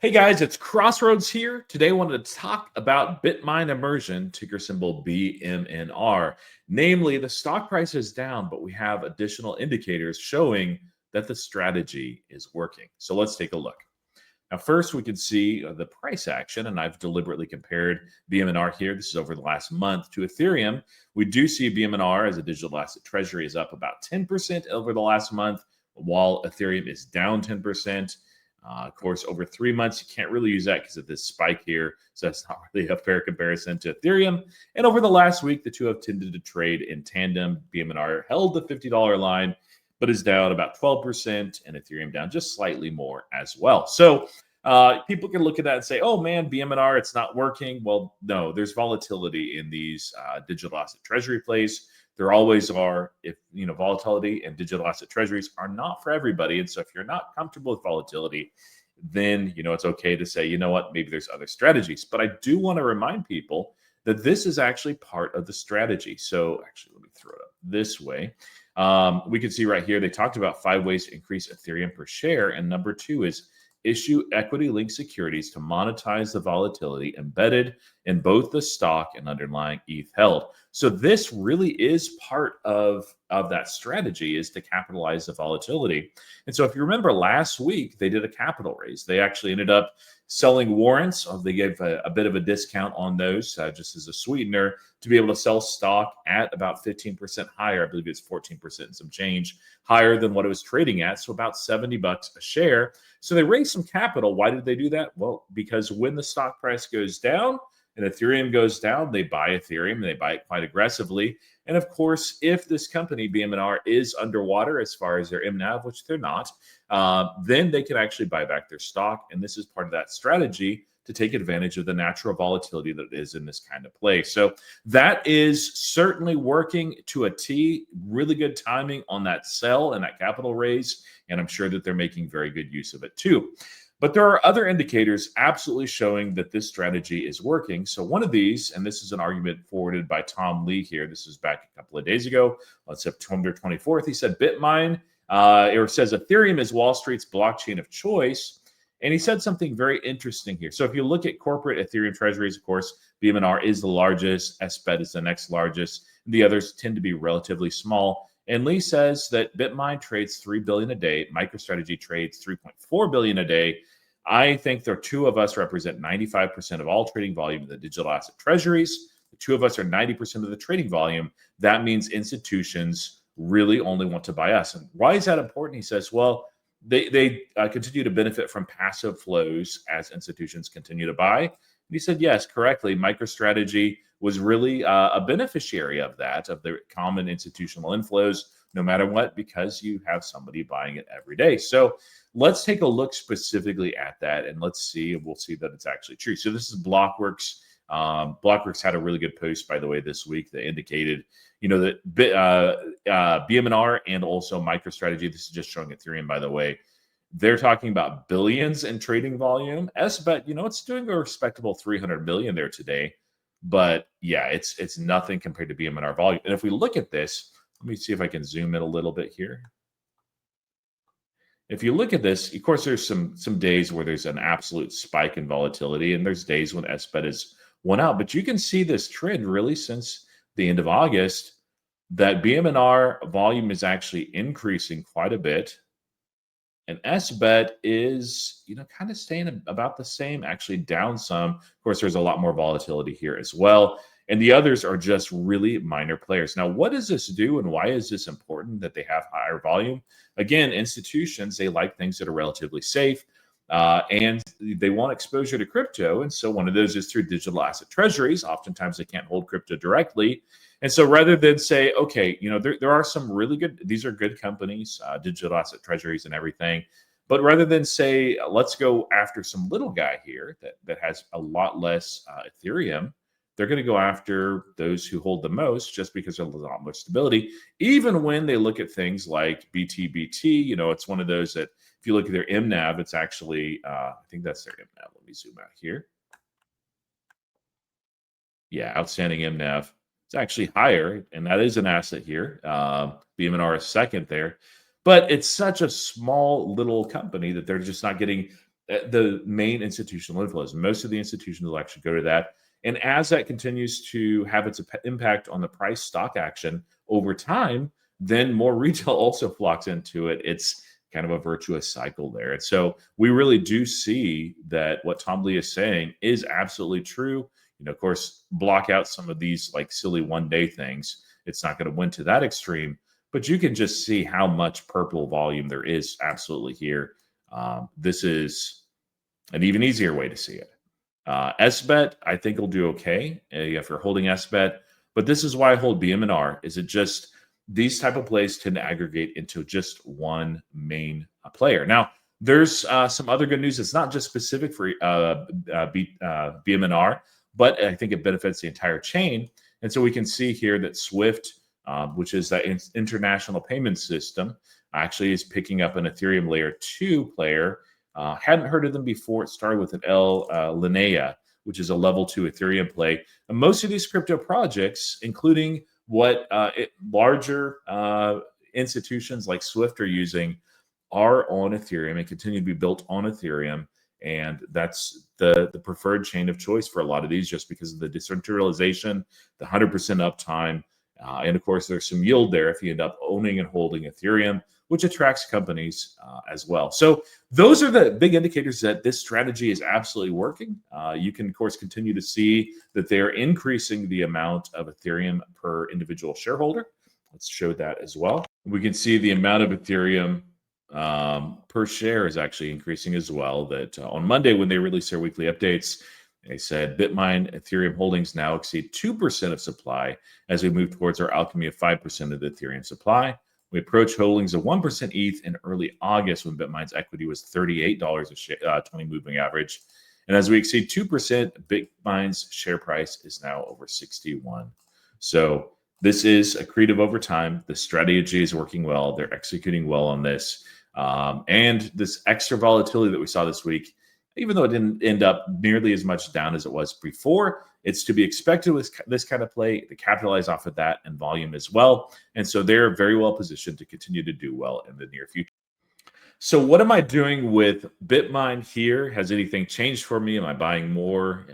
Hey guys, it's Crossroads here. Today I wanted to talk about Bitmine immersion, ticker symbol BMNR. Namely, the stock price is down, but we have additional indicators showing that the strategy is working. So let's take a look. Now, first, we can see the price action, and I've deliberately compared BMNR here. This is over the last month to Ethereum. We do see BMNR as a digital asset treasury is up about 10% over the last month, while Ethereum is down 10%. Of course, over 3 months, you can't really use that because of this spike here. So that's not really a fair comparison to Ethereum. And over the last week, the two have tended to trade in tandem. BMNR held the $50 line, but is down about 12%, and Ethereum down just slightly more as well. So people can look at that and say, oh man, BMNR, it's not working. Well, no, there's volatility in these digital asset treasury plays. There always are. If volatility and digital asset treasuries are not for everybody. And so if you're not comfortable with volatility, then it's okay to say, you know what, maybe there's other strategies. But I do want to remind people that this is actually part of the strategy. So actually, let me throw it up this way. We can see right here, they talked about 5 ways to increase Ethereum per share. And number 2 is issue equity-linked securities to monetize the volatility embedded in both the stock and underlying ETH held. So this really is part of that strategy, is to capitalize the volatility. And so if you remember last week, they did a capital raise. They actually ended up selling warrants. They gave a bit of a discount on those just as a sweetener to be able to sell stock at about 15% higher. I believe it's 14% and some change higher than what it was trading at. So about $70 a share. So they raised some capital. Why did they do that? Well, because when the stock price goes down and Ethereum goes down, they buy Ethereum and they buy it quite aggressively. And of course, if this company, BMNR, is underwater as far as their MNAV, which they're not, then they can actually buy back their stock. And this is part of that strategy to take advantage of the natural volatility that is in this kind of play. So that is certainly working to a T. Really good timing on that sell and that capital raise. And I'm sure that they're making very good use of it too. But there are other indicators absolutely showing that this strategy is working. So one of these, and this is an argument forwarded by Tom Lee here. This is back a couple of days ago on September 24th. He said Bitmine, or says Ethereum is Wall Street's blockchain of choice. And he said something very interesting here. So if you look at corporate Ethereum treasuries, of course, BMNR is the largest. SBET is the next largest. The others tend to be relatively small. And Lee says that Bitmine trades $3 billion a day. MicroStrategy trades $3.4 billion a day. I think the two of us represent 95% of all trading volume in the digital asset treasuries. The two of us are 90% of the trading volume. That means institutions really only want to buy us. And why is that important? He says, well, they continue to benefit from passive flows as institutions continue to buy. And he said, yes, correctly. MicroStrategy was really a beneficiary of that, of the common institutional inflows, no matter what, because you have somebody buying it every day. So let's take a look specifically at that, and let's see, and we'll see that it's actually true. So this is Blockworks. Blockworks had a really good post, by the way, this week that indicated, that BMNR and also MicroStrategy, this is just showing Ethereum, by the way, they're talking about billions in trading volume. SBET, it's doing a respectable 300 million there today. But yeah, it's nothing compared to BMNR volume. And if we look at this, let me see if I can zoom in a little bit here. If you look at this, of course, there's some days where there's an absolute spike in volatility, and there's days when SBET is one out. But you can see this trend really since the end of August, that BMNR volume is actually increasing quite a bit. And SBET is, kind of staying about the same, actually down some. Of course, there's a lot more volatility here as well. And the others are just really minor players. Now, what does this do and why is this important that they have higher volume? Again, institutions, they like things that are relatively safe and they want exposure to crypto. And so one of those is through digital asset treasuries. Oftentimes they can't hold crypto directly. And so rather than say, okay, there are some really good, these are good companies, digital asset treasuries and everything. But rather than say, let's go after some little guy here that has a lot less Ethereum, they're going to go after those who hold the most just because there's a lot more stability. Even when they look at things like BTBT, it's one of those that if you look at their MNAV, it's actually, I think that's their MNAV. Let me zoom out here. Yeah, outstanding MNAV. It's actually higher, and that is an asset here. BMNR is second there. But it's such a small little company that they're just not getting the main institutional inflows. Most of the institutions will actually go to that. And as that continues to have its impact on the price stock action over time, then more retail also flocks into it. It's kind of a virtuous cycle there. And so we really do see that what Tom Lee is saying is absolutely true. Of course, block out some of these like silly one-day things. It's not going to win to that extreme, but you can just see how much purple volume there is absolutely here. This is an even easier way to see it. SBET, I think will do okay if you're holding SBET, but this is why I hold BMNR. Is it just these type of plays tend to aggregate into just one main player? Now, there's some other good news. It's not just specific for BMNR, but I think it benefits the entire chain. And so we can see here that SWIFT, which is that international payment system, actually is picking up an Ethereum layer 2 player. Hadn't heard of them before. It started with an Linea, which is a level 2 Ethereum play. And most of these crypto projects, including what larger institutions like Swift are using, are on Ethereum and continue to be built on Ethereum. And that's the preferred chain of choice for a lot of these, just because of the decentralization, the 100% uptime. And of course, there's some yield there if you end up owning and holding Ethereum, which attracts companies as well. So those are the big indicators that this strategy is absolutely working. You can, of course, continue to see that they're increasing the amount of Ethereum per individual shareholder. Let's show that as well. We can see the amount of Ethereum per share is actually increasing as well. That on Monday, when they released their weekly updates, they said Bitmine Ethereum holdings now exceed 2% of supply as we move towards our alchemy of 5% of the Ethereum supply. We approached holdings of 1% ETH in early August when Bitmine's equity was $38 a share, 20 moving average. And as we exceed 2%, Bitmine's share price is now over 61. So this is accretive over time. The strategy is working well. They're executing well on this. And this extra volatility that we saw this week, even though it didn't end up nearly as much down as it was before, it's to be expected with this kind of play to capitalize off of that and volume as well. And so they're very well positioned to continue to do well in the near future. So what am I doing with Bitmine here? Has anything changed for me? Am I buying more?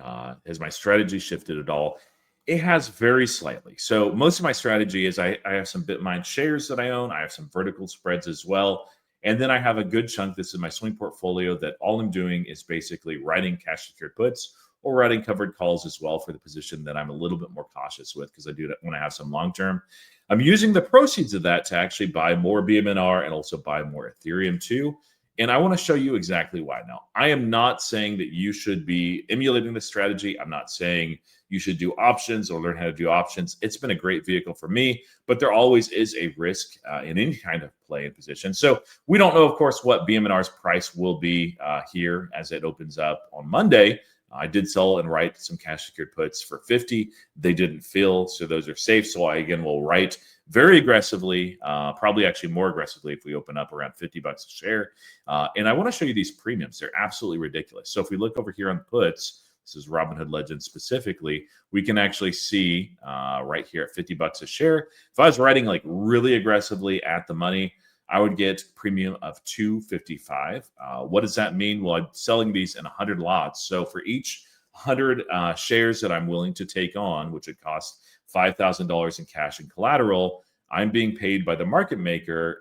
Has my strategy shifted at all? It has very slightly. So most of my strategy is I have some Bitmine shares that I own. I have some vertical spreads as well. And then I have a good chunk. This is my swing portfolio that all I'm doing is basically writing cash secured puts or writing covered calls as well for the position that I'm a little bit more cautious with, because I do that when I have some long term. I'm using the proceeds of that to actually buy more BMNR and also buy more Ethereum too. And I want to show you exactly why. Now, I am not saying that you should be emulating this strategy. I'm not saying you should do options or learn how to do options. It's been a great vehicle for me, but there always is a risk in any kind of play and position. So we don't know, of course, what BMNR's price will be here as it opens up on Monday. I did sell and write some cash secured puts for 50. They didn't fill, so those are safe. So I, again, will write very aggressively, probably actually more aggressively if we open up around $50 a share. And I want to show you these premiums. They're absolutely ridiculous. So if we look over here on puts, this is Robinhood Legends specifically, we can actually see right here at $50 a share. If I was writing like really aggressively at the money, I would get premium of $255. What does that mean? Well, I'm selling these in 100 lots. So for each 100 shares that I'm willing to take on, which would cost $5,000 in cash and collateral, I'm being paid by the market maker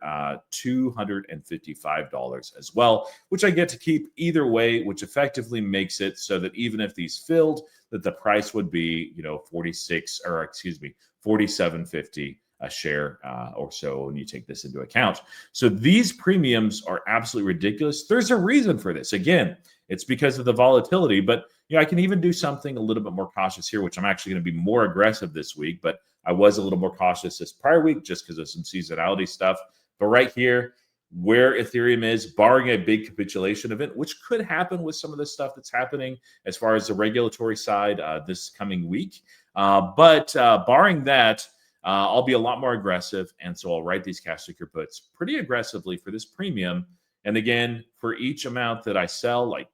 $255 as well, which I get to keep either way, which effectively makes it so that even if these filled, that the price would be, $47.50 a share or so when you take this into account. So these premiums are absolutely ridiculous. There's a reason for this. Again, it's because of the volatility, but I can even do something a little bit more cautious here, which I'm actually going to be more aggressive this week, but I was a little more cautious this prior week just because of some seasonality stuff. But right here, where Ethereum is, barring a big capitulation event, which could happen with some of the stuff that's happening as far as the regulatory side this coming week. But barring that, I'll be a lot more aggressive. And so I'll write these cash secured puts pretty aggressively for this premium. And again, for each amount that I sell, I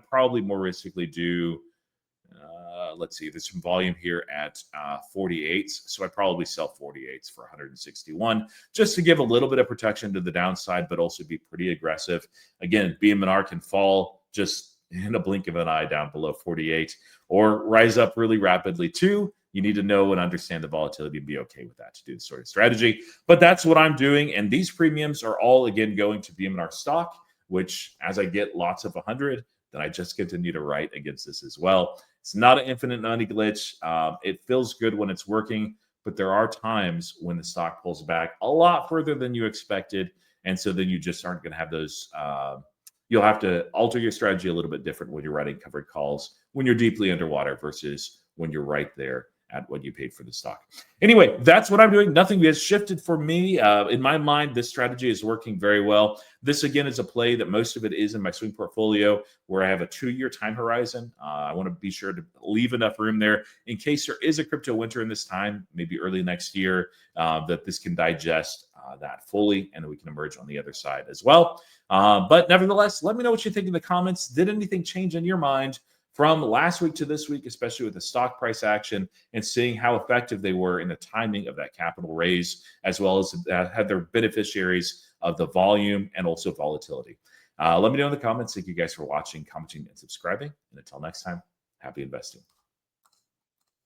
probably more realistically do, let's see, there's some volume here at 48s. So I probably sell 48s for 161 just to give a little bit of protection to the downside, but also be pretty aggressive. Again, BMNR can fall just in a blink of an eye down below 48 or rise up really rapidly too. You need to know and understand the volatility and be okay with that to do this sort of strategy. But that's what I'm doing. And these premiums are all, again, going to BMNR stock, which as I get lots of 100, then I just continue to write against this as well. It's not an infinite money glitch. It feels good when it's working, but there are times when the stock pulls back a lot further than you expected. And so then you just aren't going to have those. You'll have to alter your strategy a little bit different when you're writing covered calls, when you're deeply underwater versus when you're right there at what you paid for the stock. Anyway, that's what I'm doing. Nothing has shifted for me. In my mind, this strategy is working very well. This, again, is a play that most of it is in my swing portfolio where I have a 2-year time horizon. I want to be sure to leave enough room there in case there is a crypto winter in this time, maybe early next year, that this can digest that fully and we can emerge on the other side as well. But nevertheless, let me know what you think in the comments. Did anything change in your mind from last week to this week, especially with the stock price action and seeing how effective they were in the timing of that capital raise, as well as had their beneficiaries of the volume and also volatility? Let me know in the comments. Thank you guys for watching, commenting, and subscribing. And until next time, happy investing.